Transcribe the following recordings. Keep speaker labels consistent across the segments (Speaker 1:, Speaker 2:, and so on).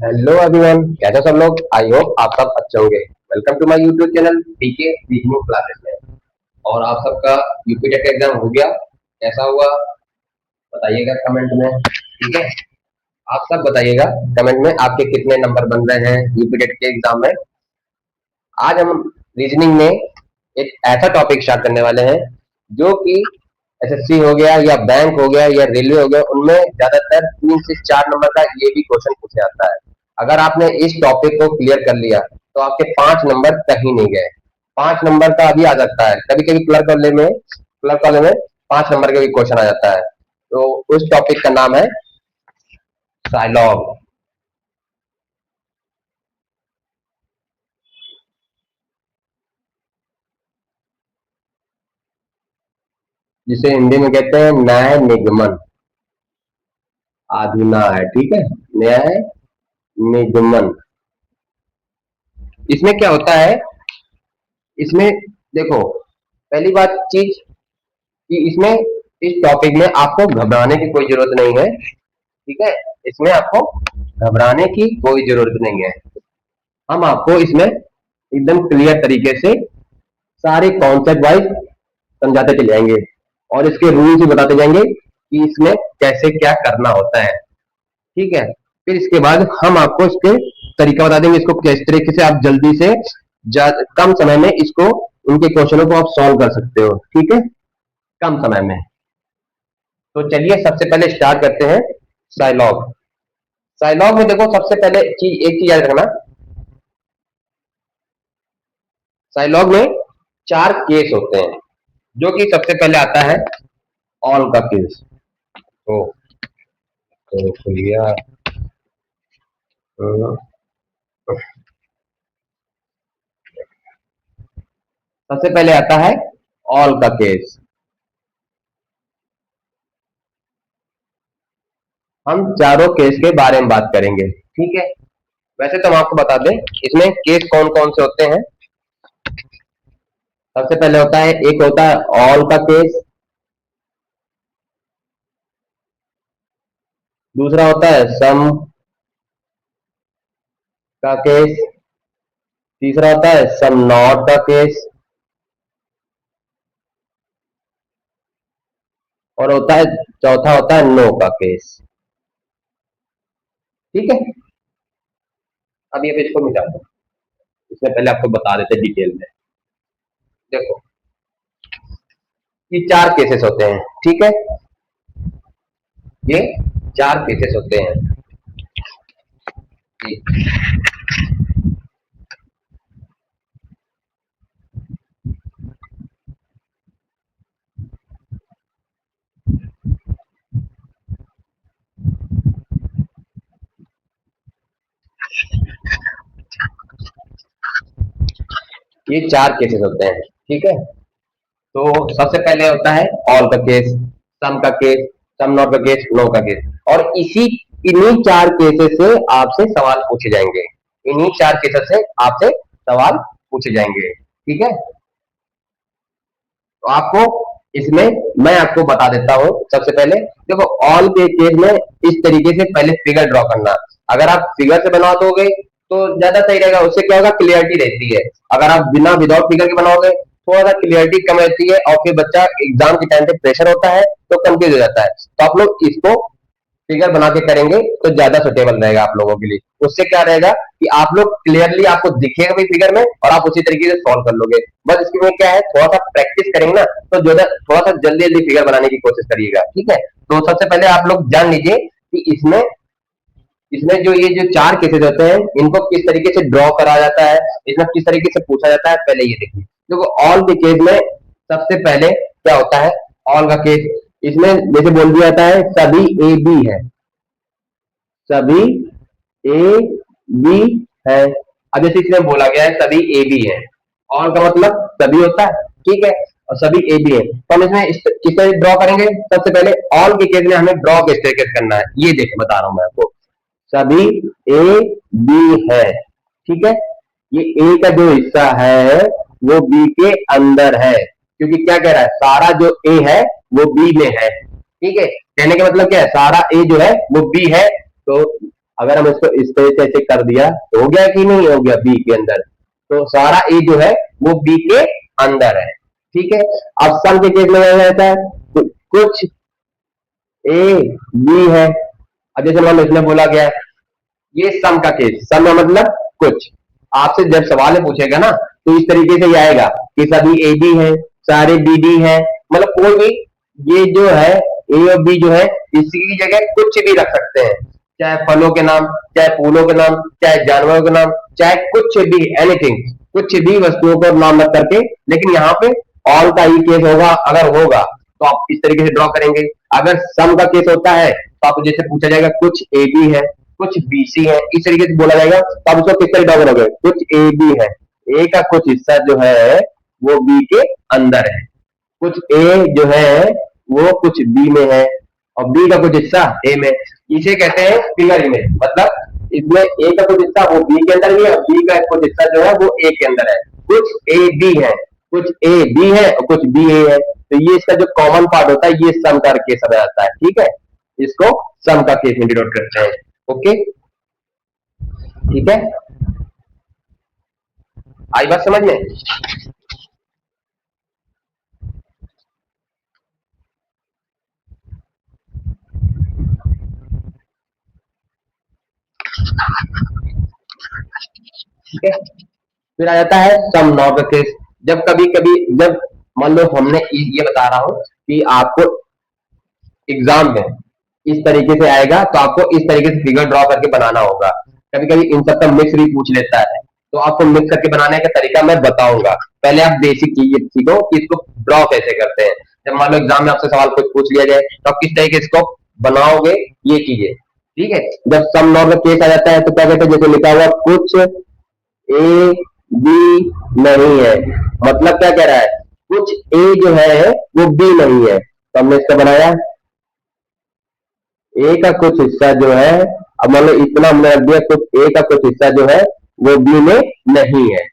Speaker 1: Hello everyone, कैसे सब लोग। आई होप आप सब अच्छे होंगे। Welcome to my YouTube channel PK बिगनू क्लासेस में। और आप सबका यूपी टेट का एग्जाम हो गया, कैसा हुआ बताइएगा कमेंट में। ठीक है, आप सब बताइएगा कमेंट में आपके कितने नंबर बन रहे हैं यूपी टेट के एग्जाम में। आज हम रीजनिंग में एक ऐसा टॉपिक स्टार्ट करने वाले हैं जो कि एसएससी हो गया या बैंक हो गया या रेलवे हो गया, उनमें ज्यादातर 3 से 4 नंबर का ये भी क्वेश्चन पूछा जाता है। अगर आपने इस टॉपिक को क्लियर कर लिया तो आपके 5 नंबर कहीं नहीं गए। 5 नंबर का अभी आ सकता है, कभी कभी क्लर्क वाले में 5 नंबर का भी क्वेश्चन आ जाता है। तो उस टॉपिक का नाम है साइलॉग, जिसे हिंदी में कहते हैं न्याय निगमन। आधुना है, ठीक है, न्याय निगमन। इसमें क्या होता है, इसमें देखो, पहली बात चीज कि इसमें इस टॉपिक में आपको घबराने की कोई जरूरत नहीं है। ठीक है, इसमें आपको घबराने की कोई जरूरत नहीं है। हम आपको इसमें एकदम क्लियर तरीके से सारे कॉन्सेप्ट वाइज समझाते चले जाएंगे और इसके रूल्स भी बताते जाएंगे कि इसमें कैसे क्या करना होता है। ठीक है, फिर इसके बाद हम आपको इसके तरीका बता देंगे, इसको किस तरीके से आप जल्दी से कम समय में इसको उनके क्वेश्चनों को आप सॉल्व कर सकते हो। ठीक है, कम समय में। तो चलिए सबसे पहले स्टार्ट करते हैं साइलॉग। साइलॉग में देखो, सबसे पहले एक चीज याद रखना। साइलॉग में 4 केस होते हैं, जो कि सबसे पहले आता है ऑल का केस। तो, भैया सबसे पहले आता है ऑल का केस। हम चारों केस के बारे में बात करेंगे। ठीक है, वैसे तो हम आपको बता दें इसमें केस कौन कौन से होते हैं। सबसे पहले होता है, एक होता है ऑल का केस, दूसरा होता है सम का केस, तीसरा होता है सम नॉट का केस, और होता है चौथा होता है नो का केस। ठीक है, अब ये पेज को मिटा दो, इसमें पहले आपको बता देते डिटेल में। देखो, ये 4 केसेस होते हैं। ठीक है, ये 4 केसेस होते हैं। ये 4 केसेस होते हैं। ठीक है, तो सबसे पहले होता है ऑल का केस, सम का केस, सम नॉट का केस, नो का केस। और इन्हीं 4 केसेस से आपसे सवाल पूछे जाएंगे। इन्हीं 4 केसेस से आपसे सवाल पूछे जाएंगे। ठीक है, तो आपको इसमें मैं आपको बता देता हूं। सबसे पहले देखो, ऑल के केस में इस तरीके से पहले फिगर ड्रॉ करना। अगर आप फिगर से बना दोगे तो ज्यादा सही रहेगा, उससे क्या होगा, क्लियरिटी रहती है। अगर आप बिना विदाउट फिगर के बनाओगे थोड़ा सा क्लियरिटी कम रहती है, और फिर बच्चा एग्जाम के टाइम पे प्रेशर होता है तो कंफ्यूज हो जाता है। तो आप लोग इसको फिगर बना के करेंगे तो ज्यादा सुटेबल रहेगा आप लोगों के लिए। उससे क्या रहेगा कि आप लोग क्लियरली, आपको दिखेगा भी फिगर में और आप उसी तरीके से सॉल्व कर लोगे। बस इसके में क्या है, थोड़ा सा प्रैक्टिस करेंगे ना तो जो है थोड़ा सा जल्दी जल्दी फिगर बनाने की कोशिश करिएगा। ठीक है, तो सबसे पहले आप लोग जान लीजिए कि इसमें इसमें जो ये जो 4 केसेस होते हैं, इनको किस तरीके से ड्रॉ करा जाता है, इसमें किस तरीके से पूछा जाता है, पहले ये देखिए। देखो, ऑल के केस में सबसे पहले क्या होता है, ऑल का केस, इसमें जैसे बोल दिया जाता है सभी ए बी है, सभी ए बी है। अब जैसे इसमें बोला गया है सभी ए बी है, ऑल का मतलब सभी होता है। ठीक है, और सभी ए बी है, तो हम इसमें किस तरह ड्रॉ करेंगे। सबसे पहले ऑल के केस में हमें ड्रॉ किस तरीके से करना है, ये देख बता रहा हूं मैं आपको। सभी ए बी है, ठीक है, ये ए का जो हिस्सा है वो बी के अंदर है, क्योंकि क्या कह रहा है, सारा जो ए है वो बी में है। ठीक है, कहने का मतलब क्या है, सारा ए जो है वो बी है। तो अगर हम इसको इस तरह से ऐसे कर दिया तो हो गया कि नहीं हो गया बी के अंदर। तो सारा ए जो है वो बी के अंदर है। ठीक है, अब सम के केस में क्या रहता है, कुछ ए बी है। अब जैसे मान लो इसमें बोला गया है ये सम का केस, सम का मतलब कुछ। आपसे जब सवाल में पूछेगा ना तो इस तरीके से ही आएगा कि सभी ए बी है, सारे बी डी है, मतलब कोई भी ये जो है ए और बी जो है इसी की जगह कुछ भी रख सकते हैं, चाहे फलों के नाम, चाहे फूलों के नाम, चाहे जानवरों के नाम, चाहे कुछ भी, एनीथिंग, कुछ भी वस्तुओं को नाम रख करके। लेकिन यहाँ पे ऑल का ही केस होगा, अगर होगा तो आप इस तरीके से ड्रॉ करेंगे। अगर सम का केस होता है तो आप जैसे पूछा जाएगा कुछ ए बी है, कुछ बीसी है, इस तरीके से बोला जाएगा तो आप उसको किस तरह ड्रॉ करोगे, कुछ ए बी है, ए का कुछ हिस्सा जो है वो बी के अंदर है, कुछ ए जो है वो कुछ बी में है, और बी का कुछ हिस्सा ए में। इसे कहते हैं फिगर इमेज, मतलब इसमें ए का कुछ हिस्सा वो बी के अंदर भी है और बी का कुछ हिस्सा जो है वो ए के अंदर है। कुछ ए बी है, कुछ ए बी है और कुछ बी ए है, तो ये इसका जो कॉमन पार्ट होता है ये सम का केस आ जाता है। ठीक है, इसको सम का केस में डिनोट करते हैं। ओके, ठीक है, आई बात समझ में। ठीक है, फिर आ जाता है सम नॉट का केस। जब कभी कभी जब मान लो हमने ये बता रहा हूं कि आपको एग्जाम में इस तरीके से आएगा तो आपको इस तरीके से फिगर ड्रॉ करके बनाना होगा। कभी कभी इन सब का मिक्स भी पूछ लेता है, तो आपको मिक्स करके बनाने का तरीका मैं बताऊंगा। पहले आप बेसिक चीजें सीखो कि इसको ड्रॉ कैसे करते हैं। जब मान लो एग्जाम में आपसे सवाल कुछ पूछ लिया जाए तो आप किस तरीके से इसको बनाओगे ये चीजें। ठीक है, जब सम नॉट का केस आ जाता है तो क्या कहते हैं, जैसे लिखा हुआ कुछ ए बी नहीं है, मतलब क्या कह रहा है, कुछ ए जो है वो बी नहीं है, तो हमने इसका बनाया ए का कुछ हिस्सा जो है, अब मान लो इतना हमने रख दिया, कुछ ए का कुछ हिस्सा जो है वो बी में नहीं है,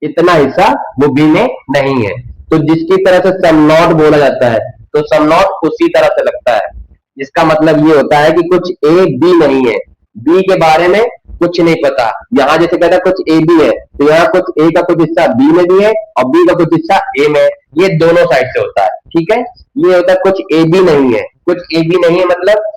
Speaker 1: इतना हिस्सा वो बी में नहीं है। तो जिसकी तरह से सम नॉट बोला जाता है तो सम नॉट उसी तरह से लगता है, जिसका मतलब ये होता है कि कुछ ए बी नहीं है, बी के बारे में कुछ नहीं पता। यहाँ जैसे कहता है कुछ ए बी है तो यहाँ कुछ ए का कुछ हिस्सा बी में भी है और बी का कुछ हिस्सा ए में है, ये दोनों साइड से होता है। ठीक है, ये होता है कुछ ए बी नहीं है, कुछ ए बी नहीं है मतलब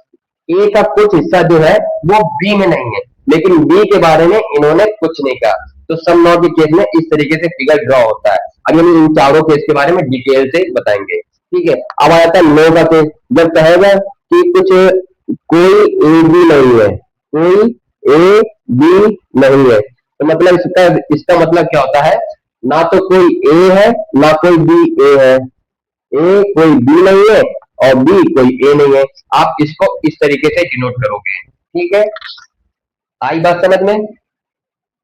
Speaker 1: ए का कुछ हिस्सा जो है वो बी में नहीं है, लेकिन बी के बारे में इन्होंने कुछ नहीं कहा। तो सम नॉट के केस में इस तरीके से फिगर ड्रॉ होता है। अब हम इन चारों केस के बारे में डिटेल से बताएंगे। ठीक है, अब आ जाता है नो का केस। जब कहेगा कि कुछ कोई ए बी नहीं है, कोई ए बी नहीं है, तो मतलब इसका इसका मतलब क्या होता है, ना तो कोई ए है ना कोई बी ए है, ए कोई बी नहीं है और बी कोई ए नहीं है। आप इसको इस तरीके से डिनोट करोगे। ठीक है, आई बात समझ में।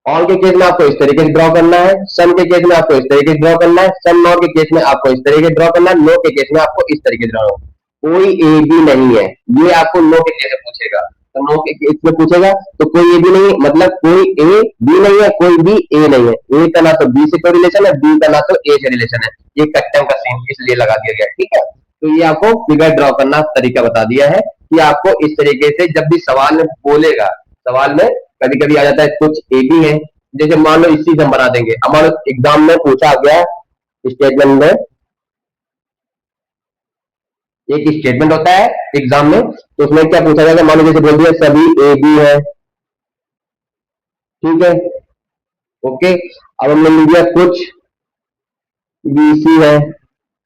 Speaker 1: ऑल के केस में आपको इस तरीके से ड्रॉ करना है, सम के केस में आपको इस तरीके से ड्रॉ करना है, सम नॉट के केस में आपको इस तरीके से ड्रॉ करना है, नो के केस में आपको इस तरीके से ड्रॉ करना है। कोई ए बी नहीं है, ये आपको नो के केस में पूछेगा, तो नो के केस में पूछेगा तो कोई ए बी नहीं है मतलब कोई ए बी नहीं है, कोई बी ए नहीं है। ए का ना तो बी से कोई रिलेशन है, बी का ना तो ए से रिलेशन है, ये कस्टम का सीन इसलिए लगा दिया गया। ठीक है, तो ये आपको फिगर ड्रॉ करना तरीका बता दिया है कि आपको इस तरीके से जब भी सवाल में बोलेगा, सवाल में कभी कभी आ जाता है कुछ ए बी है, जैसे मान लो इसी से हम बना देंगे। अब मान लो एग्जाम में पूछा गया स्टेटमेंट में, एक स्टेटमेंट होता है एग्जाम में, तो उसमें क्या पूछा जाएगा, मान लो जैसे बोल दिया सभी ए बी है। ठीक है, ओके, अब हमने लिख दिया कुछ बी सी है।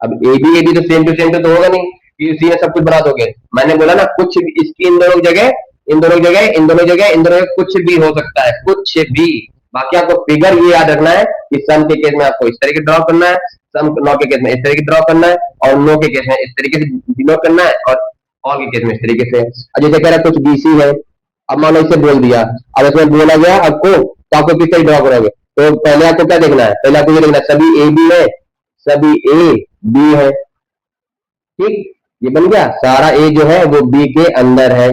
Speaker 1: अब ए बी तो सेम टू सेम तो होगा नहीं कि उसी में सब कुछ बना दोगे। मैंने बोला ना कुछ भी, इसकी इन दोनों जगह, इन दोनों जगह, इन दोनों जगह, इन दोनों जगह कुछ भी हो सकता है, कुछ भी। बाकी आपको फिगर ये याद रखना है कि सम के केस में आपको इस तरीके ड्रॉ करना है, सम नॉट के केस में इस तरीके ड्रॉ करना है, और नो के केस में इस तरीके से डिनोट करना है, और ऑल के केस में इस तरीके से। अब जैसे कह रहा है कुछ बीसी है, अब मान लो इसे बोल दिया, अब इसमें बोला गया आपको तो आपको किस तरह ड्रॉ करोगे, तो पहले आपको क्या देखना है, पहले आपको ये देखना है सभी ए बी है, सभी ए बी है। ठीक, ये बन गया, सारा ए जो है वो बी के अंदर है।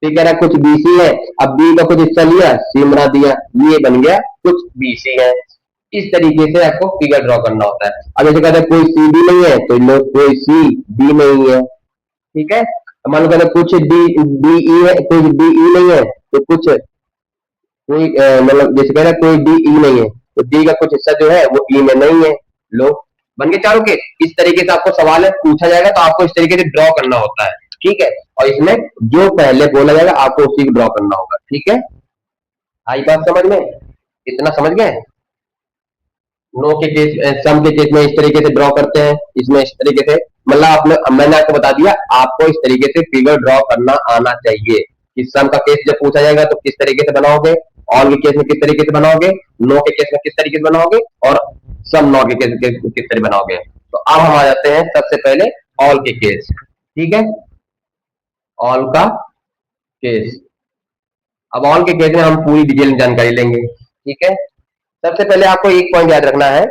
Speaker 1: ठीक है ना, कुछ बीसी है, अब बी का कुछ हिस्सा लिया, सी बना दिया, ये बन गया कुछ बीसी है। इस तरीके से आपको फिगर ड्रॉ करना होता है। अब जैसे कहते हैं कोई सी बी नहीं है, तो लो कोई सी बी नहीं है। ठीक है, मान लो कहते कुछ डी डी ई है, कुछ डी ई नहीं है, तो कुछ कोई मतलब जैसे कह रहा है कोई डी ई नहीं है, तो डी का कुछ हिस्सा जो है वो ई में नहीं है। लो, बन के चारों के। इस तरीके से आपको सवाल है पूछा जाएगा तो आपको इस तरीके से ड्रॉ करना होता है, ठीक है। और इसमें जो पहले बोला जाएगा आपको उसी को ड्रॉ करना होगा, ठीक है। आई बात समझ में? इतना समझ गए? नो के केस, सम के केस में इस तरीके से ड्रॉ करते हैं, इसमें इस तरीके से। मतलब आपने, मैंने आपको बता दिया, आपको इस तरीके से फिगर ड्रॉ करना आना चाहिए कि सम का केस जब पूछा जाएगा तो किस तरीके से बनाओगे, ऑल के केस में किस तरीके से बनाओगे, नो के केस में किस तरीके से बनाओगे, और सम नॉट के केस में किस तरह बनाओगे। तो अब हम आ जाते हैं सबसे पहले ऑल के केस, ठीक है। ऑल का केस। अब ऑल के केस में हम पूरी डिटेल जानकारी लेंगे, ठीक है। सबसे पहले आपको एक पॉइंट याद रखना है।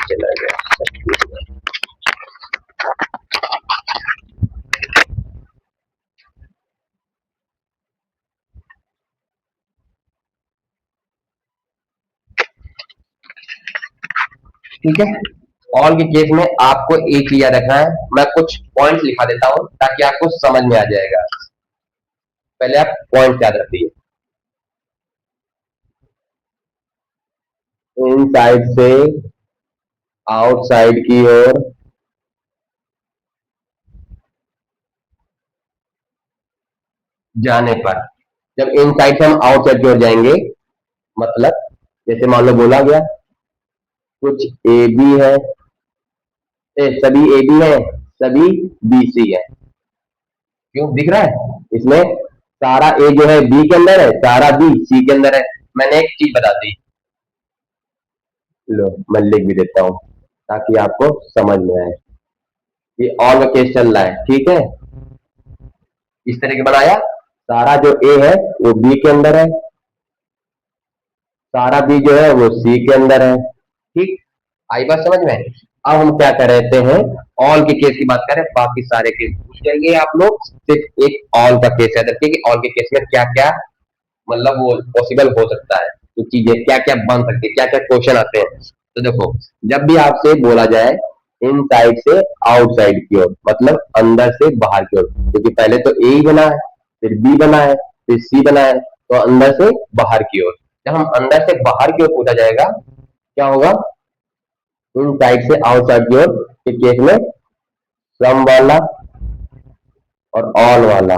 Speaker 1: चला गया। ठीक है। ऑल के केस में आपको एक चीज याद रखना है, मैं कुछ पॉइंट्स लिखा देता हूं ताकि आपको समझ में आ जाएगा। पहले आप पॉइंट याद रखिए। इन साइड से आउटसाइड की ओर जाने पर, जब इन साइड से हम आउटसाइड की ओर जाएंगे, मतलब जैसे मान लो बोला गया कुछ ए बी है, सभी ए बी है, सभी बी सी है। क्यों दिख रहा है इसमें? सारा ए जो है बी के अंदर है, सारा बी सी के अंदर है। मैंने एक चीज बता दी, लो मैं लिख भी देता हूं ताकि आपको समझ में आए। ये ऑल का केस चल रहा है, ठीक है। इस तरह के बनाया, सारा जो ए है वो बी के अंदर है, सारा बी जो है वो सी के अंदर है, ठीक। आई बात समझ में? अब हम क्या कर रहे हैं, ऑल के केस की बात करें, बाकी सारे केस पूछ जाएंगे आप लोग। सिर्फ एक ऑल का केस याद रखिए कि ऑल के केस में क्या क्या मतलब वो पॉसिबल हो सकता है, तो चीजें क्या क्या बन सकती है, क्या क्या क्वेश्चन आते हैं। तो देखो, जब भी आपसे बोला जाए इन साइड से आउटसाइड की ओर, मतलब अंदर से बाहर की ओर, क्योंकि पहले तो ए ही बना है, फिर बी बना है, फिर सी बना है, तो अंदर से बाहर की ओर। जब हम अंदर से बाहर की ओर पूछा जाएगा, क्या होगा? इन साइड से आउटसाइड की ओर के केस में सम वाला और ऑल वाला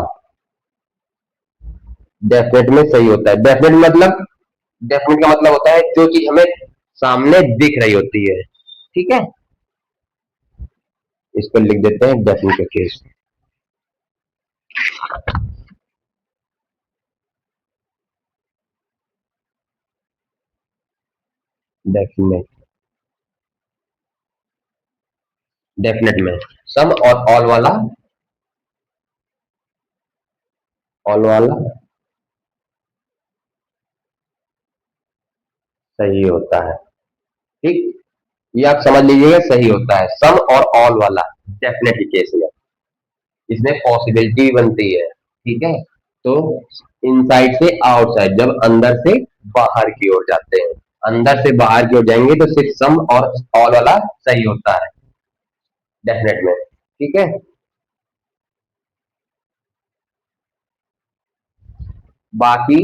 Speaker 1: डेफिनेट में सही होता है। डेफिनेट का मतलब होता है जो चीज हमें सामने दिख रही होती है, ठीक है। इस पर लिख देते हैं डेफिनेट का केस। डेफिनेट, डेफिनेट में सम और ऑल वाला सही होता है, ठीक। ये आप समझ लीजिएगा, सही होता है सम और ऑल वाला डेफिनेट केस में। इसमें पॉसिबिलिटी बनती है, ठीक है। तो इनसाइड से आउटसाइड, जब अंदर से बाहर की ओर जाते हैं, अंदर से बाहर की ओर जाएंगे तो सिर्फ सम और ऑल वाला सही होता है डेफिनेट में, ठीक है। बाकी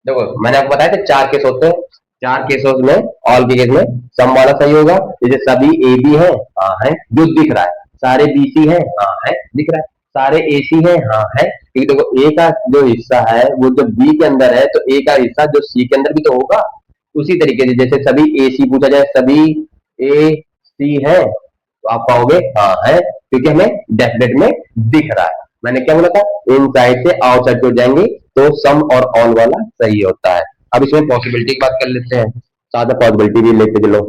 Speaker 1: देखो, मैंने आपको बताया था चार केस होते हैं, चार केसों में ऑल के केस में सम वाला सही होगा। जैसे सभी ए बी है, हाँ है, जो दिख रहा है। सारे बी सी है, हाँ है, दिख रहा है। सारे ए सी है, हाँ है, क्योंकि देखो ए का जो हिस्सा है वो जब बी के अंदर है तो ए का हिस्सा जो सी के अंदर भी तो होगा। उसी तरीके से जैसे सभी ए सी पूछा जाए, सभी ए सी है, तो आप कहोगे हाँ है, क्योंकि हमें डेफिनेट में दिख रहा है। मैंने क्या बोला था, इन साइड से आउटसाइड को जाएंगे तो सम और ऑल वाला सही होता है। अब इसमें पॉसिबिलिटी की बात कर लेते हैं, साथ में पॉसिबिलिटी भी लेते चलो।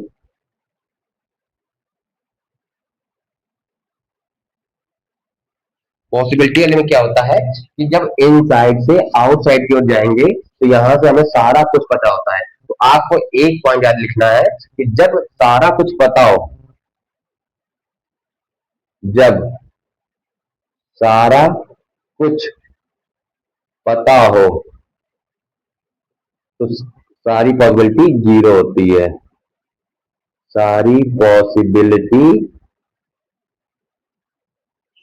Speaker 1: पॉसिबिलिटी वाले में क्या होता है कि जब इन साइड से आउटसाइड की ओर जाएंगे तो यहां से हमें सारा कुछ पता होता है। तो आपको एक पॉइंट याद लिखना है कि जब सारा कुछ पता हो, जब सारा कुछ पता हो तो सारी पॉसिबिलिटी जीरो होती है, सारी पॉसिबिलिटी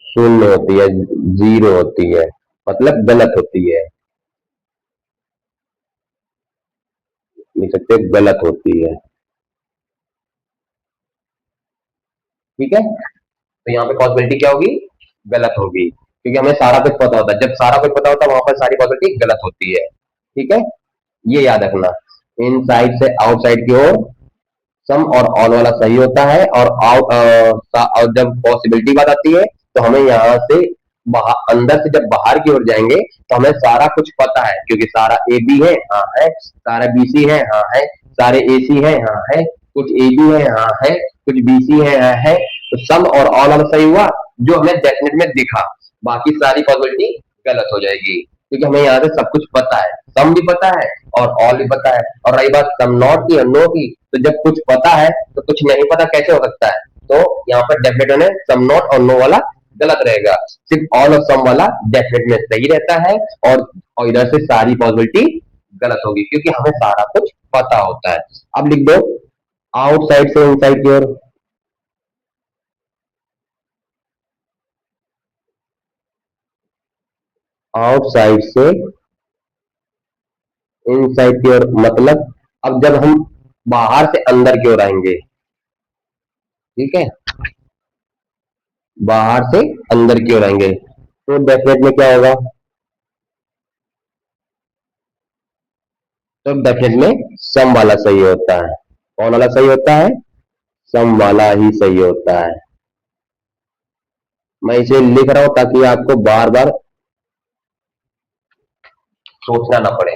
Speaker 1: शून्य होती है, जीरो होती है, मतलब गलत होती है, लिख सकते हैं गलत होती है। ठीक है, तो यहाँ पे पॉसिबिलिटी क्या होगी, गलत होगी, क्योंकि हमें सारा कुछ पता होता है। जब सारा कुछ पता होता है वहां पर सारी पॉसिबिलिटी गलत होती है। ठीक है, ये याद रखना। इन साइड से आउटसाइड की ओर सम और ऑल वाला सही होता है, और और जब पॉसिबिलिटी बात आती है तो हमें यहाँ से बाहर, अंदर से जब बाहर की ओर जाएंगे तो हमें सारा कुछ पता है, क्योंकि सारा ए बी है, हाँ है, सारा बी सी है, हाँ है, सारे ए सी है, हाँ है, कुछ ए बी है, हाँ है, कुछ बी सी है, हाँ है। तो सम और ऑल वाला सही हुआ, जो हमें डेफिनेट में दिखा। बाकी सारी पॉसिबिलिटी गलत हो जाएगी, क्योंकि हमें यहाँ से सब कुछ पता है, सम भी पता है और ऑल भी पता है। और रही बात सम नॉट की और नो की, तो जब कुछ पता है तो कुछ नहीं पता कैसे हो सकता है। तो यहाँ पर डेफिनेट में सम नॉट और नो वाला गलत रहेगा, सिर्फ ऑल और सम वाला डेफिनेट में सही रहता है, और इधर से सारी पॉसिबिलिटी गलत होगी, क्योंकि हमें सारा कुछ पता होता है। अब लिख दो आउटसाइड से इनसाइड की ओर, आउटसाइड से इनसाइड की ओर, मतलब अब जब हम बाहर से अंदर की ओर आएंगे, ठीक है, बाहर से अंदर की ओर आएंगे तो डेफिनेट में क्या होगा, तो डेफिनेट में सम वाला सही होता है। कौन वाला सही होता है, सम वाला ही सही होता है। मैं इसे लिख रहा हूं ताकि आपको बार बार सोचना ना पड़े।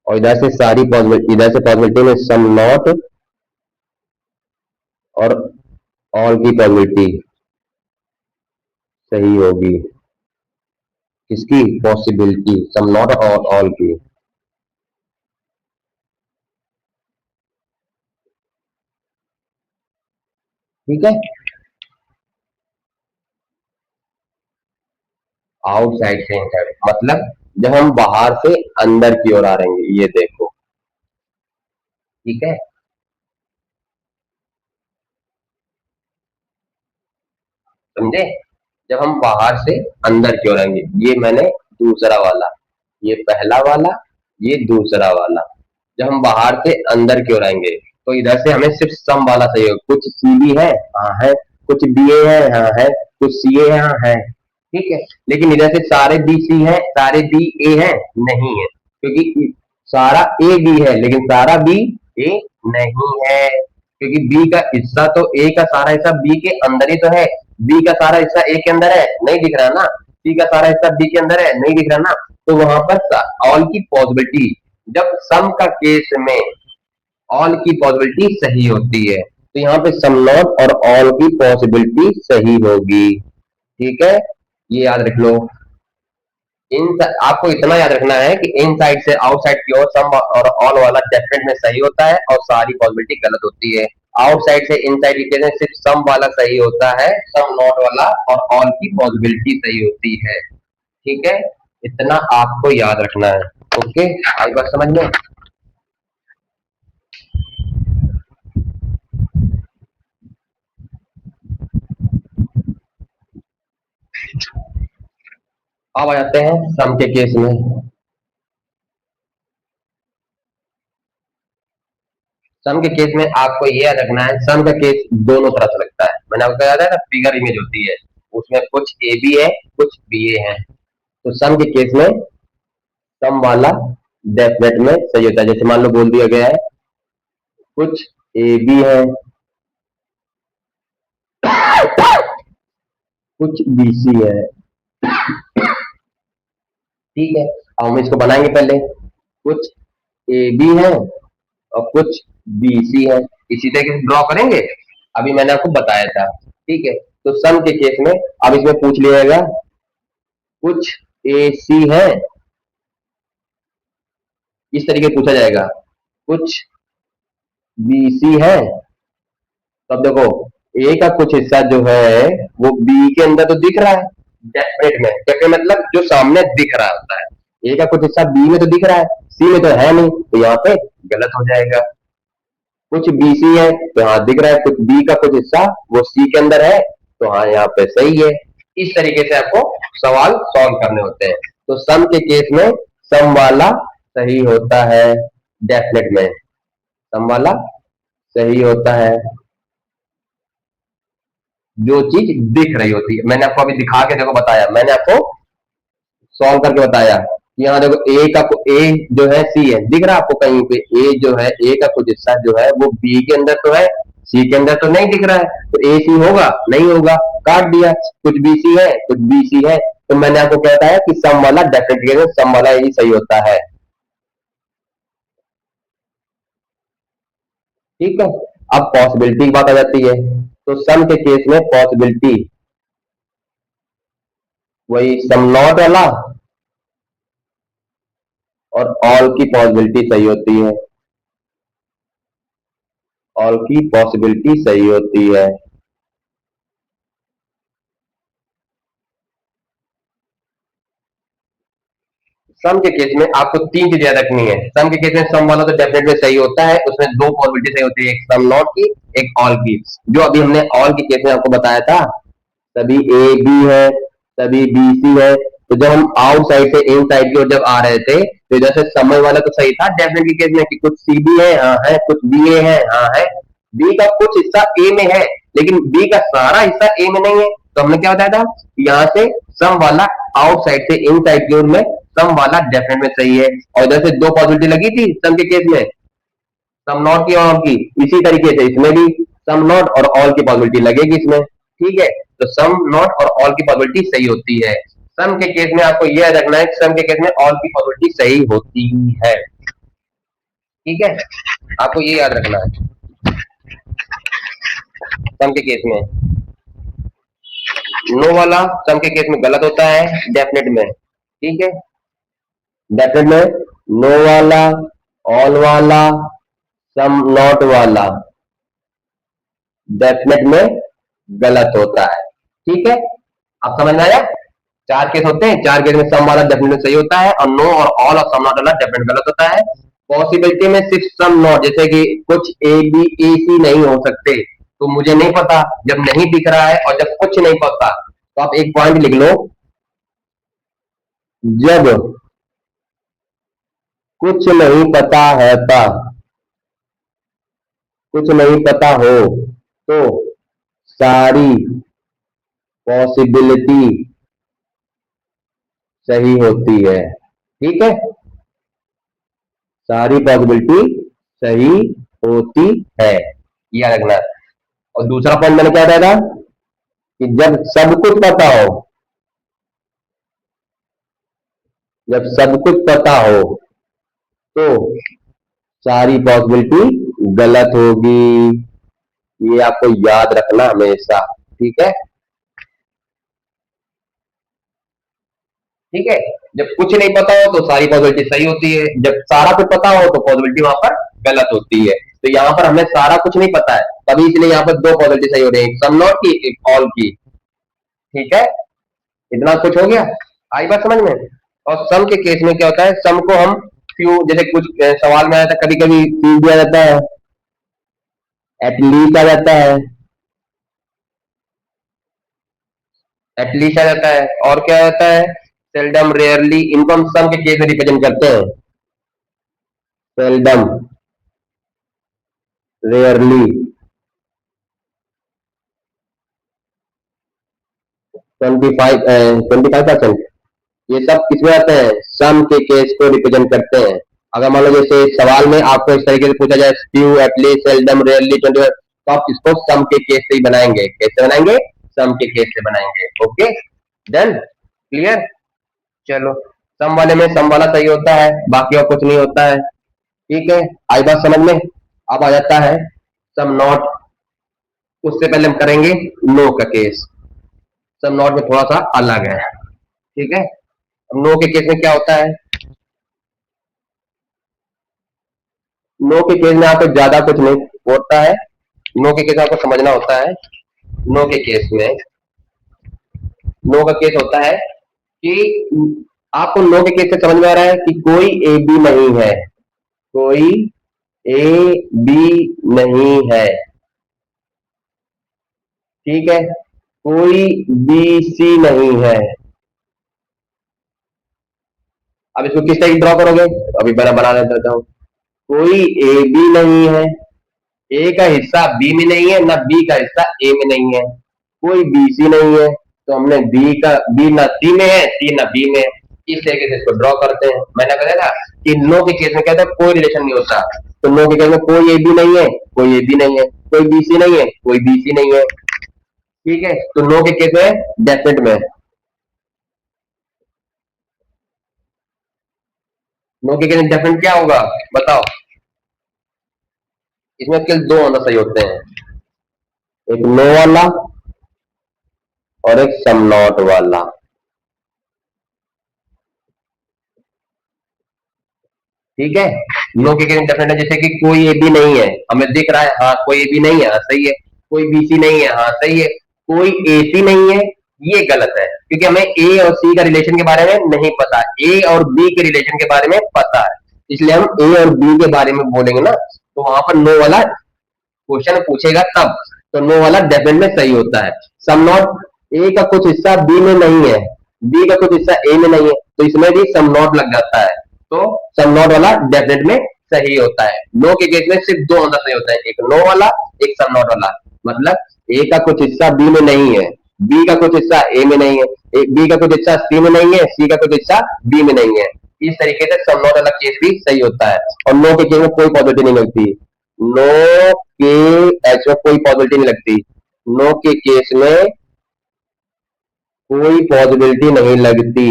Speaker 1: और इधर से सारी पॉसिबिलिटी, इधर से पॉसिबिलिटी में सम नॉट और ऑल की पॉसिबिलिटी सही होगी। किसकी पॉसिबिलिटी, सम नॉट और ऑल की। ठीक है, आउटसाइड से इनसाइड मतलब जब हम बाहर से अंदर की ओर आ रहे हैं, ये देखो। ठीक है, समझे, जब हम बाहर से अंदर की ओर आएंगे, ये मैंने दूसरा वाला, ये पहला वाला, ये दूसरा वाला। जब हम बाहर से अंदर की ओर आएंगे तो इधर से हमें सिर्फ सम वाला सही होगा। कुछ सी बी है, हाँ है, कुछ बी ए है, हाँ है, कुछ सी ए है, हाँ है। ठीक है, लेकिन इधर से सारे बी सी है, सारे बी ए है, नहीं है, क्योंकि सारा ए बी है लेकिन सारा बी ए नहीं है, क्योंकि बी का हिस्सा तो ए का सारा हिस्सा बी के अंदर ही तो है, बी का सारा हिस्सा ए के अंदर है, नहीं दिख रहा ना, सी का सारा हिस्सा बी के अंदर है, नहीं दिख रहा ना। तो वहां पर ऑल की पॉसिबिलिटी, जब सम का केस में ऑल की पॉसिबिलिटी सही होती है, तो यहाँ पे सम नॉट और ऑल की पॉसिबिलिटी सही होगी। ठीक है, ये याद रख लो। आपको इतना याद रखना है कि इन साइड से आउटसाइड की ओर सम और ऑल वाला डेफिनेट में सही होता है और सारी पॉसिबिलिटी गलत होती है। आउटसाइड से इनसाइड की केस में सिर्फ सम वाला सही होता है, सम नॉट वाला और ऑल की पॉसिबिलिटी सही होती है। ठीक है, इतना आपको याद रखना है। ओके, आई बात समझ में। अब आ जाते हैं सम के केस में। सम के केस में आपको ये याद रखना है, सम का केस दोनों तरह से लगता है। मैंने आपको याद है ना, फिगर इमेज होती है, उसमें कुछ ए बी है, कुछ बी ए है। तो सम के केस में सम वाला डेफिनेट में सही होता है। जैसे मान लो बोल दिया गया है कुछ ए बी है, कुछ बी सी है। ठीक है, अब हम इसको बनाएंगे पहले। कुछ ए बी है और कुछ बी सी है, इसी तरीके से ड्रॉ करेंगे, अभी मैंने आपको बताया था। ठीक है, तो सम के केस में अब इसमें पूछ लिया जाएगा कुछ ए सी है, इस तरीके से पूछा जाएगा कुछ बी सी है। तब देखो ए का कुछ हिस्सा जो है वो बी के अंदर तो दिख रहा है डेफिनेट में, डेफिनेट मतलब जो सामने दिख रहा होता है। ए का कुछ हिस्सा बी में तो दिख रहा है, सी में तो है नहीं, तो यहाँ पे गलत हो जाएगा। कुछ बी सी है तो हाँ दिख रहा है, कुछ बी का कुछ हिस्सा वो सी के अंदर है, तो हाँ यहाँ पे सही है। इस तरीके से आपको सवाल सॉल्व करने होते हैं। तो सम के केस में सम वाला सही होता है, डेफिनेट में सम वाला सही होता है, जो चीज दिख रही होती है। मैंने आपको अभी दिखा के देखो बताया, मैंने आपको सॉल्व करके बताया कि यहाँ देखो ए का ए जो है सी है, दिख रहा है आपको कहीं पे ए जो है, ए का कुछ हिस्सा जो है वो बी के अंदर तो है, सी के अंदर तो नहीं दिख रहा है, तो ए सी होगा नहीं होगा, काट दिया। कुछ बी सी है कुछ बी सी है, तो मैंने आपको क्या बताया कि सम वाला डेफिनेटली सम वाला ही सही होता है। ठीक है, अब पॉसिबिलिटी की बात आ जाती है। तो सम के केस में पॉसिबिलिटी वही सम नॉट वाला और ऑल की पॉसिबिलिटी सही होती है, ऑल की पॉसिबिलिटी सही होती है। सम के केस में आपको तीन चीजें याद रखनी है। सम के केस में सम वाला तो डेफिनेटली सही होता है, उसमें दो पॉसिबिलिटी सही होती है, एक सम नॉट की एक ऑल की। जो अभी हमने ऑल के केस में आपको बताया था, सभी ए बी है सभी बी सी है, तो जब हम आउट साइड से इन साइड की ओर जब आ रहे थे, तो जैसे समय वाला तो सही था डेफिनेटली केस में कि कुछ सी बी है हाँ है, कुछ बी ए है हाँ है, बी का कुछ हिस्सा ए में है लेकिन बी का सारा हिस्सा ए में नहीं है, तो हमने क्या बताया था यहाँ से सम वाला आउट साइड से इन साइड की ओर में सम वाला डेफिनेट में सही है। और इधर से दो पॉसिबिलिटी लगी थी सम के केस में, सम नॉट की और ऑल की, इसी तरीके से इसमें भी सम नॉट और ऑल की पॉसिबिलिटी लगेगी इसमें। ठीक है, तो सम नॉट और ऑल की पॉसिबिलिटी सही होती है। सम के केस में आपको यह रखना है, सम के केस में ऑल की पॉसिबिलिटी सही होती है। ठीक है, आपको ये याद रखना है। सम के केस में नो वाला सम के केस में गलत होता है डेफिनेट में। ठीक है, डेफिनेट में नो वाला, ऑल वाला, सम नॉट वाला डेफिनेट में गलत होता है। ठीक है, आप समझ में आया? चार केस होते हैं, चार केस में सम वाला डेफिनेट सही होता है और नो और ऑल और सम नॉट वाला डेफिनेट गलत होता है। पॉसिबिलिटी में सिर्फ सम नॉट, जैसे कि कुछ ए बी ए सी नहीं हो सकते, तो मुझे नहीं पता, जब नहीं दिख रहा है और जब कुछ नहीं पता, तो आप एक पॉइंट लिख लो, जब कुछ नहीं पता है कुछ नहीं पता हो तो सारी पॉसिबिलिटी सही होती है। ठीक है, सारी पॉसिबिलिटी सही होती है, यह रखना। और दूसरा पॉइंट मैंने क्या बताया था कि जब सब कुछ पता हो, जब सब कुछ पता हो तो सारी पॉसिबिलिटी गलत होगी, ये आपको याद रखना हमेशा। ठीक है, ठीक है, जब कुछ नहीं पता हो तो सारी पॉसिबिलिटी सही होती है, जब सारा कुछ पता हो तो पॉसिबिलिटी वहां पर गलत होती है। तो यहाँ पर हमें सारा कुछ नहीं पता है, तभी इसलिए यहाँ पर दो पॉसिबिलिटी सही हो रही है, एक सम नॉट की एक ऑल की। ठीक है, इतना कुछ हो गया, आई बात समझ में? और सम के केस में क्या होता है, सम को हम फ्यू, जैसे कुछ सवाल में आया था, कभी कभी फ्यू दिया जाता है, एटलीस्ट आ जाता है, एटलीस्ट आ जाता है, और क्या होता है सेल्डम रेयरली, इनको हम सम के केस में रिप्रेजेंट करते हैं, सेल्डम रेयरली 25%, ये सब किसमें आते हैं, सम के केस को रिप्रेजेंट करते हैं। अगर मान लो जैसे सवाल में आपको इस तरीके से पूछा जाए फ्यू एटलीस्ट सेल्डम रेयरली 20, तो आप इसको सम के केस से ही बनाएंगे। कैसे बनाएंगे, सम के केस से बनाएंगे। Okay, done, clear. चलो, सम वाले में सम वाला सही होता है, बाकी और कुछ नहीं होता है। ठीक है, आई बात समझ में? अब आ जाता है सम नॉट, उससे पहले हम करेंगे नो का केस। सम नॉट में थोड़ा सा अलग है। ठीक है, नो के केस में क्या होता है, नो के केस में आपको ज्यादा कुछ नहीं होता है, नो के केस में आपको समझना होता है। नो के केस में, नो का केस होता है कि आपको नो के केस से समझ में आ रहा है कि कोई ए बी नहीं है, कोई ए बी नहीं है, ठीक है, कोई बी सी नहीं है। अब इसको किस तरह ड्रॉ करोगे, अभी मैं बना देता हूं। कोई ए बी नहीं है, ए का हिस्सा बी में नहीं है, ना बी का हिस्सा ए में नहीं है, कोई बी सी नहीं है, तो हमने बी ना सी में है, सी ना बी में है। इस तरीके से इसको ड्रॉ करते हैं। मैंने कहा था कि नो के केस में क्या था, कोई रिलेशन नहीं होता। तो नो के केस में कोई ए बी नहीं है, कोई ए बी नहीं है, कोई बी सी नहीं है, कोई बी सी नहीं है, ठीक है। तो नो के केस में डेफिनेट में, नो के केस में डेफिनेट क्या होगा बताओ। इसमें केवल दो होना सही होते हैं, एक नो वाला और एक सम नॉट वाला। ठीक है, नो के केस में डेफिनेट है, जैसे कि कोई ए बी नहीं है, हमें दिख रहा है, हाँ कोई ए बी नहीं है, हाँ सही है। कोई बी सी नहीं है, हाँ सही है। कोई ए सी नहीं है, ये गलत है, क्योंकि हमें ए और सी का रिलेशन के बारे में नहीं पता, ए और बी के रिलेशन के बारे में पता है, इसलिए हम ए और बी के बारे में बोलेंगे ना, तो वहां पर नो वाला क्वेश्चन पूछेगा तब, तो नो वाला डेफिनेट में सही होता है। सम नॉट, ए का कुछ हिस्सा बी में नहीं है, बी का कुछ हिस्सा ए में नहीं है, तो इसमें भी सम नॉट लग जाता है, तो सम नॉट वाला डेफिनेट में सही होता है। नो के केस में सिर्फ दो आंसर सही होता है, एक नो वाला, एक सम नॉट वाला। मतलब ए का कुछ हिस्सा बी में नहीं है, बी का कुछ हिस्सा ए में नहीं है, बी का कुछ हिस्सा सी में नहीं है, सी का कुछ हिस्सा बी में नहीं है। इस तरीके से सम नॉट वाला केस भी सही होता है। और नो के केस में कोई पॉजिटिव नहीं लगती, नो के एच में कोई पॉसिबिलिटी नहीं लगती, नो के केस में कोई पॉसिबिलिटी नहीं लगती,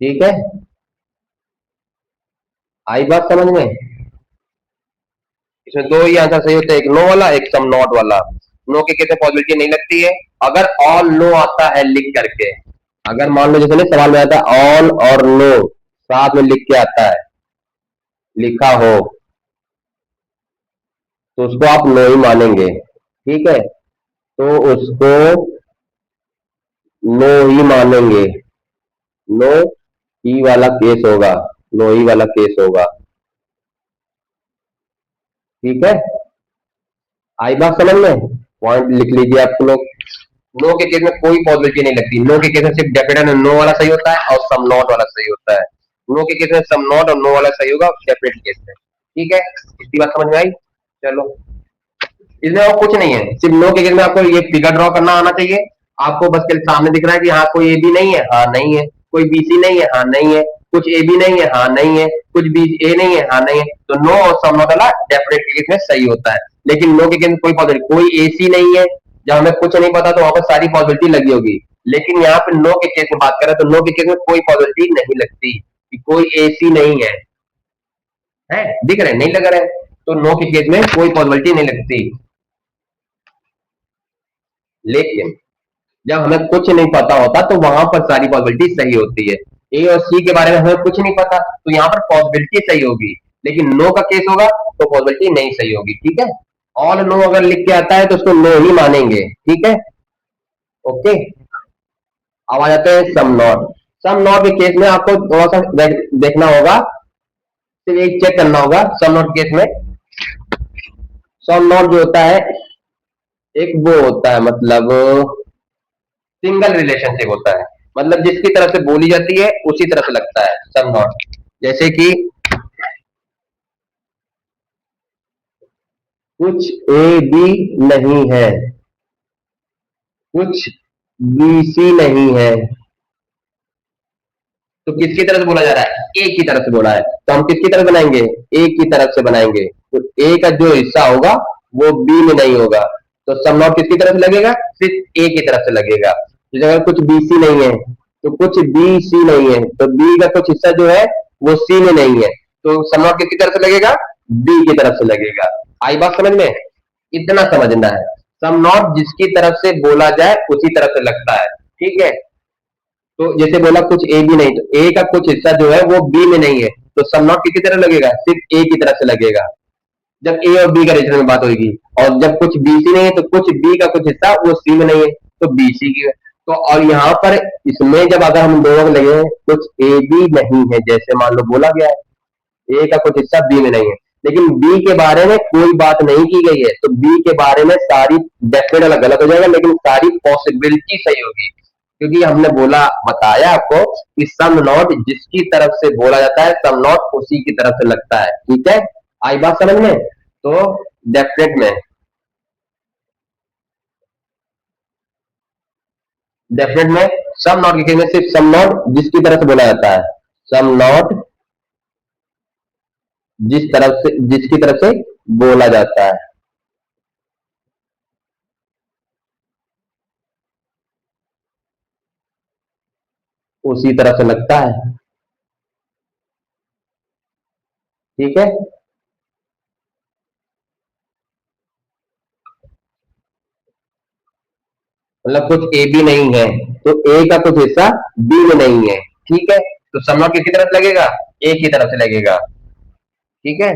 Speaker 1: ठीक है। आई बात समझ में। इसमें दो ही आंसर सही होते हैं, एक नो वाला, एक सम नॉट वाला। नो के केस में पॉसिबिलिटी नहीं लगती है, अगर ऑल नो आता है लिख करके, अगर मान लो जैसे सवाल में आता है ऑल और नो साथ में लिख के आता है, लिखा हो, तो उसको आप नो ही मानेंगे, ठीक है, तो उसको नो ही मानेंगे, नो ही वाला केस होगा, नो ही वाला केस होगा, ठीक है। आई बात समझ में, पॉइंट लिख लीजिए आप लोग। नो के केस में कोई पॉसिबिलिटी नहीं लगती, नो के केस में सिर्फ डेफिनेट नो वाला सही होता है और सम नॉट वाला सही होता है। नो के केस में सम नॉट और नो वाला सही होगा डेफिनेट केस में, ठीक है। इसकी बात समझ में आई। चलो, इसमें और कुछ नहीं है, सिर्फ नो के केस में आपको ये फिगर ड्रॉ करना आना चाहिए। आपको बस केवल सामने दिख रहा है कि हाँ कोई ए बी नहीं है, हाँ नहीं है, कोई बी सी नहीं है, हाँ नहीं है, कुछ ए बी नहीं है, हाँ नहीं है, कुछ बी ए नहीं है, हाँ नहीं है, तो नो और सम नॉट वाला डेफिनेट केस में सही होता है। लेकिन नो के केस में कोई पॉसिबिलिटी, कोई ए सी नहीं है, जब हमें कुछ नहीं पता तो वहां पर सारी पॉसिबिलिटी लगी होगी। लेकिन यहाँ पे नो के केस में बात करें तो नो के केस में कोई पॉसिबिलिटी नहीं लगती कि कोई ए सी नहीं है दिख रहे नहीं लग रहा है, तो नो के केस में कोई पॉसिबिलिटी नहीं लगती। लेकिन जब हमें कुछ नहीं पता होता तो वहां पर सारी पॉसिबिलिटी सही होती है। ए और सी के बारे में हमें कुछ नहीं पता तो यहाँ पर पॉसिबिलिटी सही होगी, लेकिन नो का केस होगा तो पॉसिबिलिटी नहीं सही होगी, ठीक है। ऑल नो अगर लिख के आता है तो उसको नो ही मानेंगे, ठीक है, ओके। अब आ जाते हैं सम नॉट। सम नॉट के केस में आपको थोड़ा सा देखना होगा, सिर्फ एक चेक करना होगा सम नॉट केस में। सम नॉट जो होता है एक वो होता है, मतलब सिंगल रिलेशनशिप होता है, मतलब जिसकी तरफ से बोली जाती है उसी तरफ से लगता है सम नॉट। जैसे कि कुछ ए बी नहीं है, कुछ बी सी नहीं है, तो किसकी तरफ से बोला जा रहा है, ए की तरफ से बोला है, तो हम किसकी तरफ बनाएंगे, ए की तरफ से बनाएंगे, तो ए का जो हिस्सा होगा वो बी में नहीं होगा, तो सम नॉट किसकी तरफ से लगेगा, सिर्फ ए की तरफ से लगेगा। तो अगर कुछ बी सी नहीं है तो कुछ बी सी नहीं है, तो बी का कुछ हिस्सा जो है वो सी में नहीं है, तो सम नॉट किसकी तरफ से लगेगा, बी की तरफ से लगेगा। आई बात समझ में, इतना समझना है, सम नॉट जिसकी तरफ से बोला जाए उसी तरफ से लगता है, ठीक है। तो जैसे बोला कुछ ए भी नहीं, तो ए का कुछ हिस्सा जो है वो बी में नहीं है, तो सम नॉट किसकी तरफ लगेगा, सिर्फ ए की तरफ से लगेगा जब ए और बी का रिलेशन में बात होगी। और जब कुछ बी सी नहीं है तो कुछ बी का कुछ हिस्सा वो सी में नहीं है, तो बी सी की है। तो और यहाँ पर इसमें जब अगर हम दोनों लगे कुछ ए बी नहीं है, जैसे मान लो बोला गया है ए का कुछ हिस्सा बी में नहीं है, लेकिन बी के बारे में कोई बात नहीं की गई है, तो बी के बारे में सारी डेफिनेट अलग गलत हो जाएगा, लेकिन सारी पॉसिबिलिटी सही होगी, क्योंकि हमने बोला बताया आपको कि सम नॉट जिसकी तरफ से बोला जाता है सम नॉट उसी की तरफ से लगता है। ठीक है, आई बात समझ में? तो डेफिनेट में सम नॉट के केस में सिर्फ सम नॉट जिसकी तरफ से बोला जाता है, सम नॉट जिसकी तरफ से बोला जाता है, उसी तरफ से लगता है। ठीक है, मतलब कुछ ए बी नहीं है तो ए का कुछ हिस्सा बी में नहीं है। ठीक है, तो सम नॉट किसकी तरफ से लगेगा? ए की तरफ से लगेगा। ठीक है,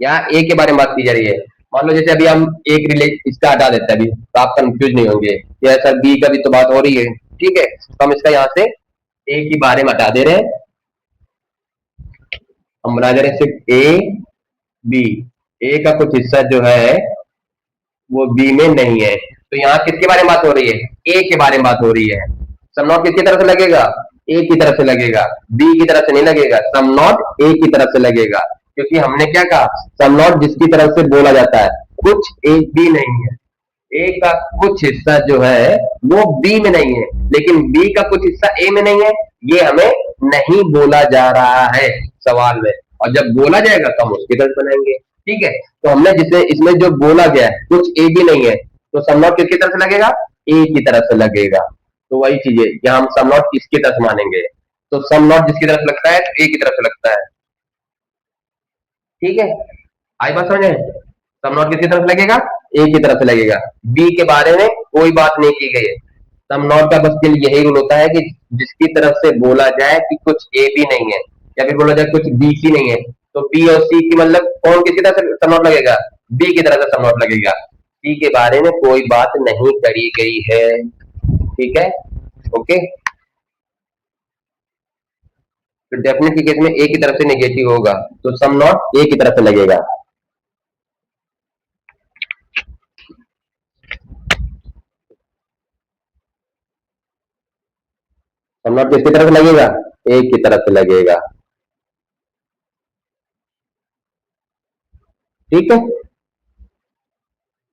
Speaker 1: यहाँ ए के बारे में बात की जा रही है। मान लो जैसे अभी हम एक रिलेट इसका हटा देते हैं, अभी तो आप कंफ्यूज नहीं होंगे कि सर बी का भी तो बात हो रही है। ठीक है, तो हम इसका यहाँ से ए के बारे में हटा दे रहे हैं, हम बना दे रहे हैं सिर्फ ए बी। ए का कुछ हिस्सा जो है वो बी में नहीं है, तो यहाँ किसके बारे में बात हो रही है? ए के बारे में बात हो रही है। सम नॉट किसकी तरफ से लगेगा? ए की तरफ से लगेगा, बी की तरफ से नहीं लगेगा, सम नॉट ए की तरफ से लगेगा, क्योंकि हमने क्या कहा? सम नॉट जिसकी तरफ से बोला जाता है, कुछ ए बी नहीं है, ए का कुछ हिस्सा जो है वो बी में नहीं है, लेकिन बी का कुछ हिस्सा ए में नहीं है, ये हमें नहीं बोला जा रहा है सवाल में, और जब बोला जाएगा तो हम उसकी तरफ बनाएंगे। ठीक है, तो हमने जिसे इसमें जो बोला गया है कुछ ए बी नहीं है, तो सम नॉट किसकी तरफ से लगेगा? ए की तरफ से लगेगा। तो वही चीज है, यहाँ हम सम नॉट किसकी तरफ मानेंगे, तो सम नॉट जिसकी तरफ लगता है तो ए की तरफ से लगता है। ठीक है, आई बात समझ में? सम नॉट किसकी तरफ लगेगा? ए की तरफ से लगेगा। बी के बारे में कोई बात नहीं की गई है, सम नॉट का बस केवल यही रूल होता है कि जिसकी तरफ से बोला जाए कि कुछ ए बी नहीं है, या फिर बोला जाए कुछ बी सी नहीं है, तो बी और सी की मतलब कौन किसकी तरफ से सम नॉट लगेगा? बी की तरफ से सम नॉट लगेगा। सी के बारे में कोई बात नहीं करी गई है। ठीक है, ओके। तो डेफिनेट के केस में ए की तरफ से नेगेटिव होगा, तो सम नॉट ए की तरफ से लगेगा। सम नॉट किसकी तरफ से लगेगा? ए की तरफ से लगेगा। ठीक है,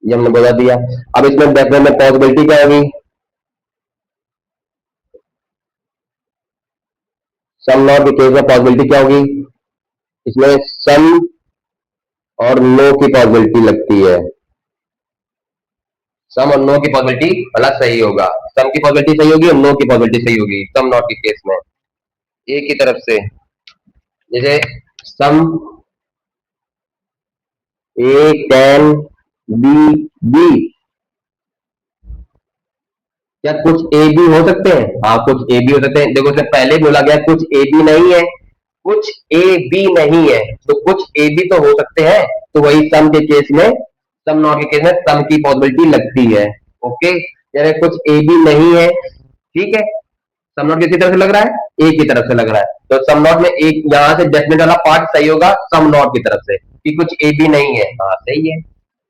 Speaker 1: ये हमने बता दिया। अब इसमें डेफिनेट में पॉसिबिलिटी क्या होगी? सम नॉट के केस में पॉसिबिलिटी क्या होगी? इसमें सम और नो की पॉसिबिलिटी लगती है। सम और नो की पॉसिबिलिटी भला सही होगा, सम की पॉसिबिलिटी सही होगी और नो की पॉसिबिलिटी सही होगी सम नॉट के केस में। ए की तरफ से जैसे सम ए कैन बी बी, क्या कुछ ए बी हो सकते हैं? हाँ, कुछ ए बी हो सकते हैं। देखो उससे पहले बोला गया कुछ ए बी नहीं है, कुछ ए बी नहीं है, तो कुछ ए बी तो हो सकते हैं, तो वही सम के केस में, सम नॉट के केस में सम की पॉसिबिलिटी लगती है। ओके, यानी कुछ ए बी नहीं है। ठीक है, सम नॉट किसकी तरफ से लग रहा है? ए की तरफ से लग रहा है, तो सम नॉट में एक यहां से डेफिनेट वाला पार्ट सही होगा सम नॉट की तरफ से, कि कुछ ए बी नहीं है। हाँ सही है।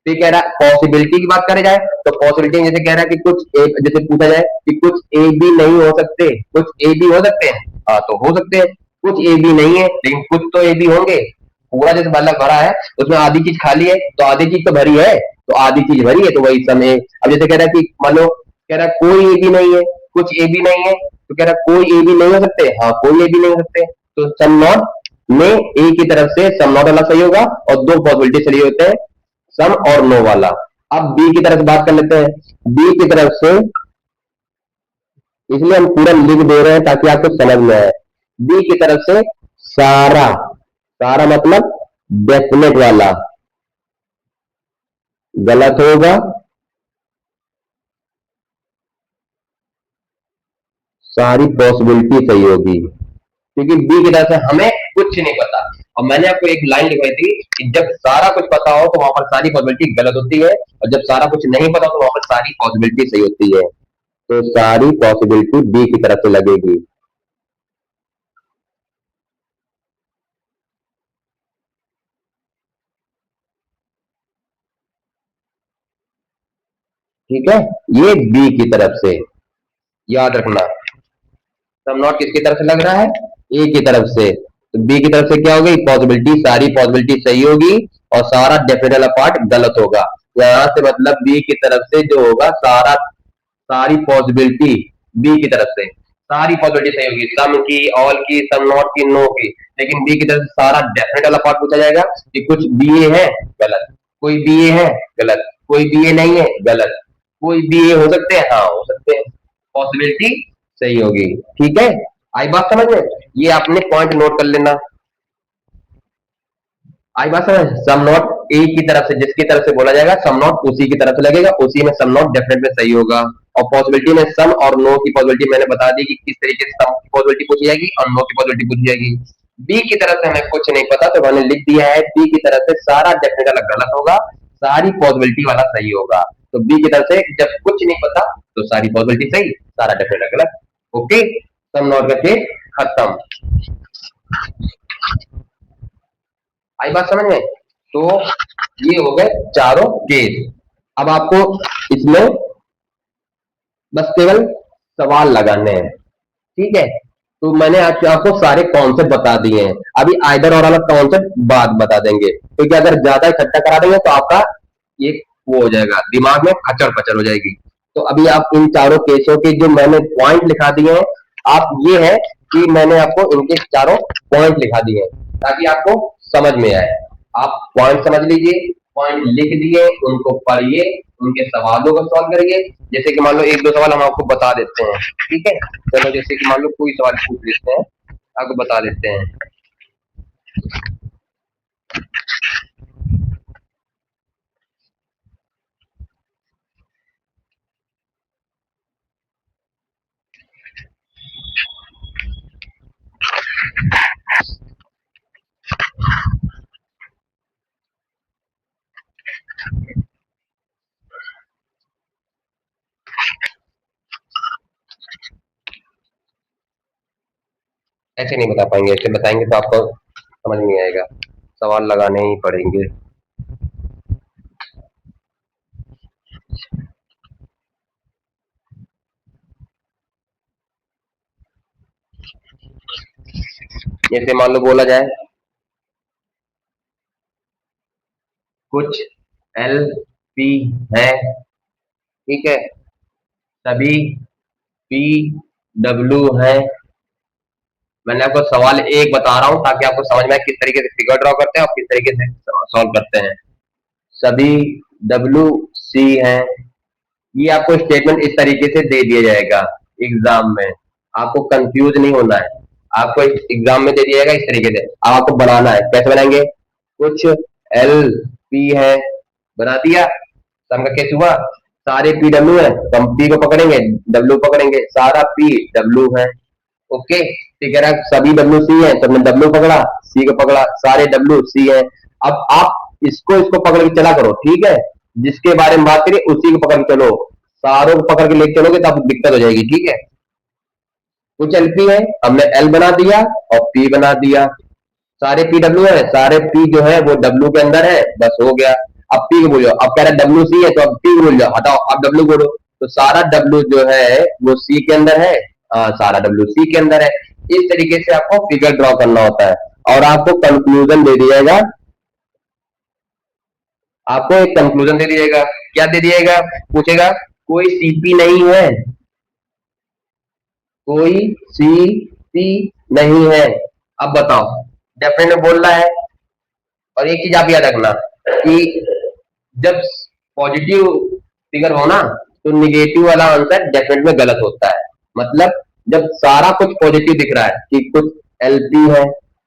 Speaker 1: तो कह रहा है पॉसिबिलिटी की बात करें जाए तो पॉसिबिलिटी जैसे कह रहा है कि कुछ ए, जैसे पूछा जाए कि कुछ ए बी नहीं हो सकते, कुछ ए बी हो सकते हैं, हाँ तो हो सकते हैं। कुछ ए बी नहीं है लेकिन कुछ तो ए बी होंगे। पूरा जैसे बल्ला भरा है उसमें आधी चीज खाली है तो आधी चीज तो भरी है, तो आधी चीज भरी है तो वही समय। अब जैसे कह रहा है कि मान लो कह रहा है कोई ए बी नहीं है, कुछ ए बी नहीं है, तो कह रहा है कोई ए बी नहीं हो सकते, हाँ कोई ए बी नहीं हो सकते, तो सम नॉट में ए की तरफ से सम नॉट वाला सही होगा और दो पॉसिबिलिटी सही होते हैं, सम और नो वाला। अब बी की तरफ बात कर लेते हैं। बी की तरफ से इसलिए हम पूरा लिख दे रहे हैं ताकि आपको समझ में आए। बी की तरफ से सारा, सारा मतलब डेफिनेट वाला गलत होगा, सारी पॉसिबिलिटी सही होगी, क्योंकि बी की तरफ से हमें कुछ नहीं पता। और मैंने आपको एक लाइन लिखवाई थी कि जब सारा कुछ पता हो तो वहां पर सारी पॉसिबिलिटी गलत होती है, और जब सारा कुछ नहीं पता तो वहां पर सारी पॉसिबिलिटी सही होती है। तो सारी पॉसिबिलिटी बी की तरफ से लगेगी। ठीक है, ये बी की तरफ से, याद रखना। सम नॉट किसकी तरफ से लग रहा है? ए की तरफ से। तो बी की तरफ से क्या होगी? पॉसिबिलिटी, सारी पॉसिबिलिटी सही होगी और सारा डेफिनेट वाला पार्ट गलत होगा। यहां से मतलब बी की तरफ से जो होगा सारा, सारी पॉसिबिलिटी बी की तरफ से, सारी पॉसिबिलिटी सही होगी, सम की, ऑल की, सम नॉट की, नो की। लेकिन बी की तरफ से सारा डेफिनेट वाला पार्ट पूछा जाएगा कि कुछ बी ए है, गलत। कोई बी ए है, गलत। कोई बी ए नहीं है, गलत। कोई बी ए हो सकते हैं, हाँ हो सकते हैं। पॉसिबिलिटी सही होगी। ठीक है, आई बात समझ में? ये आपने पॉइंट नोट कर लेना। आई बात समझ? सम नॉट ए की तरफ से, जिसकी तरफ से बोला जाएगा सम नॉट उसी की तरफ से लगेगा, उसी में सम नॉट डेफिनेट में सही होगा। और पॉसिबिलिटी में सम और नो की पॉसिबिलिटी मैंने बता दी कि किस तरीके से सम की पॉसिबिलिटी पूछी जाएगी और नो की पॉसिबिलिटी पूछी जाएगी। बी की तरफ से हमें कुछ नहीं पता तो मैंने लिख दिया है बी की तरफ से सारा डेफिनेट वाला गलत होगा, सारी पॉसिबिलिटी वाला सही होगा। तो बी की तरफ से जब कुछ नहीं पता तो सारी पॉसिबिलिटी सही, सारा डेफिनेट गलत। ओके, सम नॉट का केस खत्म। आई बात समझ में? तो ये हो गए चारों केस। अब आपको इसमें बस केवल सवाल लगाने हैं। ठीक है, तो मैंने आज आपको सारे कॉन्सेप्ट बता दिए हैं। अभी आइदर और वाला कॉन्सेप्ट बाद बता देंगे, क्योंकि अगर ज्यादा इकट्ठा करा देंगे तो आपका ये वो हो जाएगा, दिमाग में खचर पचर हो जाएगी। तो अभी आप इन चारों केसों के जो मैंने पॉइंट लिखा दिए हैं, आप ये है कि मैंने आपको इनके चारों पॉइंट लिखा दिए हैं ताकि आपको समझ में आए। आप पॉइंट समझ लीजिए, पॉइंट लिख दिए, उनको पढ़िए, उनके सवालों को सॉल्व करिए। जैसे कि मान लो एक दो सवाल हम आपको बता देते हैं। ठीक है, चलो जैसे कि मान लो कोई सवाल पूछ लेते हैं, आपको बता देते हैं। ऐसे नहीं बता पाएंगे, ऐसे बताएंगे तो आपको समझ नहीं आएगा, सवाल लगाने ही पड़ेंगे। जैसे मान लो बोला जाए कुछ एल पी है, ठीक है, सभी पी डब्ल्यू है। मैंने आपको सवाल एक बता रहा हूं ताकि आपको समझ में आए किस तरीके से फिगर ड्रॉ करते हैं और किस तरीके से सॉल्व करते हैं। सभी डब्ल्यू सी है, ये आपको स्टेटमेंट इस तरीके से दे दिया जाएगा एग्जाम में। आपको कंफ्यूज नहीं होना है, आपको एग्जाम में दे दिया जाएगा इस तरीके से। अब आपको बनाना है, कैसे बनाएंगे? कुछ एल पी है, बना दिया, सम का केस हुआ, सारे पी डब्ल्यू है तो हम पी को पकड़ेंगे, डब्ल्यू पकड़ेंगे, सारा पी डब्ल्यू है। ओके, ठीक है, सभी डब्ल्यू सी है तो हमने डब्ल्यू पकड़ा, सी को पकड़ा, सारे डब्ल्यू सी है। अब आप इसको पकड़ के चला करो, ठीक है, जिसके बारे में बात करिए उसी को पकड़ के चलो। सारों को पकड़ के लेके चलोगे तो आपको दिक्कत हो जाएगी। ठीक है, कुछ एलपी है, हमने एल बना दिया और पी बना दिया। सारे पी डब्ल्यू है, सारे पी जो है वो डब्ल्यू के अंदर है, बस हो गया। अब पी को बोलो, अब कह रहे डब्ल्यू सी है तो अब पी को बोल जाओ, हटाओ अब डब्ल्यू बोलो। तो सारा डब्ल्यू जो है वो सी के अंदर है, सारा डब्ल्यू सी के अंदर है। इस तरीके से आपको फिगर ड्रॉ करना होता है और आपको कंक्लूजन दे दिएगा। आपको एक कंक्लूजन दे दिएगा, क्या दे दिएगा? पूछेगा कोई सीपी नहीं है, कोई सीपी नहीं है। अब बताओ, डेफिनेट में बोल रहा है। और एक चीज आप याद रखना कि जब पॉजिटिव फिगर हो ना तो निगेटिव वाला आंसर डेफिनेट में गलत होता है। मतलब जब सारा कुछ पॉजिटिव दिख रहा है कि कुछ एलपी है,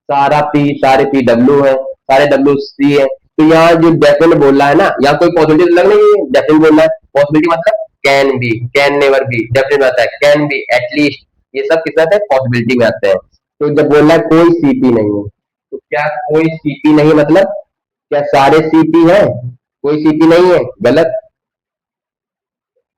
Speaker 1: सारा पी, सारे पी डब्ल्यू है, सारे डब्ल्यू सी है, तो यहाँ जो डेफिनेट बोल रहा है ना, यहाँ कोई पॉजिटिव लग नहीं है, डेफिनेट बोल रहा है। पॉसिबिलिटी मतलब can be, can never be, definite में आता है कैन बी, एटलीस्ट, ये सब किस आते हैं? पॉसिबिलिटी में आते हैं। तो जब बोल रहा है कोई सीपी नहीं है, तो क्या कोई सीपी नहीं मतलब क्या सारे सीपी हैं? कोई सीपी नहीं है, गलत।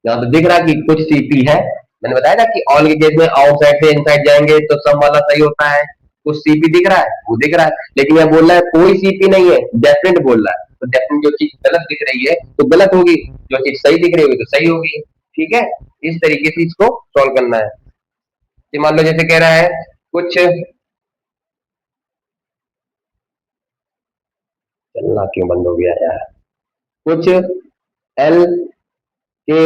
Speaker 1: यहाँ तो दिख रहा है कि कुछ सीपी है, मैंने बताया ना कि ऑल के केस में आउटसाइड से इनसाइड जाएंगे तो सम वाला सही होता है। कुछ सीपी दिख रहा है, वो दिख रहा है, लेकिन यह बोल रहा है कोई सीपी नहीं है, डेफिनेट बोल रहा है, तो डेफिनेट जो चीज गलत दिख रही है तो गलत होगी, जो चीज सही दिख रही होगी तो सही होगी। ठीक है, इस तरीके से इसको सॉल्व करना है। कि मान लो जैसे कह रहा है कुछ, चलना क्यों बंद हो गया यार, कुछ एल के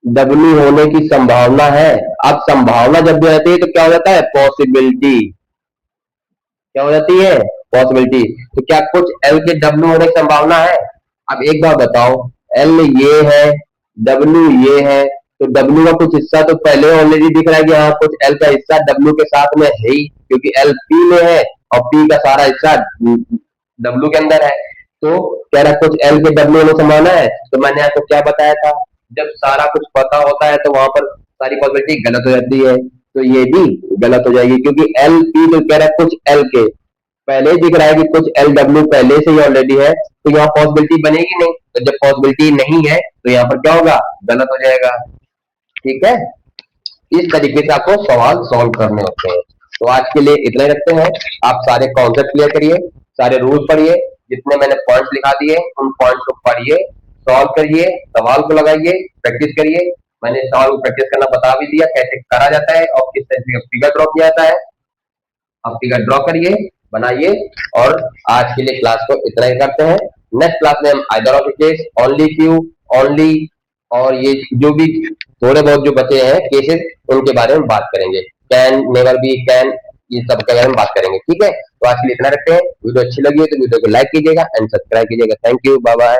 Speaker 1: डब्ल्यू होने की संभावना है। अब संभावना जब भी रहती है तो क्या हो जाता है, पॉसिबिलिटी, क्या हो जाती है, पॉसिबिलिटी। तो क्या कुछ एल के डब्ल्यू होने की संभावना है। अब एक बात बताओ, एल ये है, डब्ल्यू ये है, तो डब्ल्यू का कुछ हिस्सा तो पहले ऑलरेडी दिख रहा है कि हाँ कुछ एल का हिस्सा डब्ल्यू के साथ में है ही, क्योंकि एल पी में है और पी का सारा हिस्सा डब्ल्यू के अंदर है। तो कह रहा कुछ एल के डब्ल्यू होने की संभावना है, तो मैंने आपको क्या बताया था, जब सारा कुछ पता होता है तो वहां पर सारी पॉसिबिलिटी गलत हो जाती है, तो ये भी गलत हो जाएगी, क्योंकि एल पी जो कह रहा है कुछ एल के पहले ही दिख रहा है कि कुछ एल डब्ल्यू पहले से ही ऑलरेडी है, तो यहाँ पॉसिबिलिटी बनेगी नहीं, तो जब पॉसिबिलिटी नहीं है तो यहाँ पर क्या होगा, गलत हो जाएगा। ठीक है, इस तरीके से आपको सवाल सॉल्व करने होते हैं। तो आज के लिए इतना ही रखते हैं। आप सारे कॉन्सेप्ट क्लियर करिए, सारे रूल्स पढ़िए, जितने मैंने पॉइंट्स लिखा दिए उन पॉइंट्स को पढ़िए, सॉल्व करिए, सवाल को लगाइए, प्रैक्टिस करिए। मैंने सवाल को प्रैक्टिस करना बता भी दिया कैसे करा जाता है और किस तरीके का फिगर ड्रॉ किया जाता है। आप फिगर ड्रॉ करिए, बनाइए, और आज के लिए क्लास को इतना ही करते हैं। नेक्स्ट क्लास में हम either of case, only few, only, और ये जो भी थोड़े बहुत जो बचे हैं केसेस उनके बारे में बात करेंगे। कैन, नेवर बी, कैन, ये सब के बारे में बात करेंगे। ठीक है, तो आज के लिए इतना रखते हैं। वीडियो अच्छी लगी हो तो वीडियो को लाइक कीजिएगा एंड सब्सक्राइब कीजिएगा। Thank you, bye bye.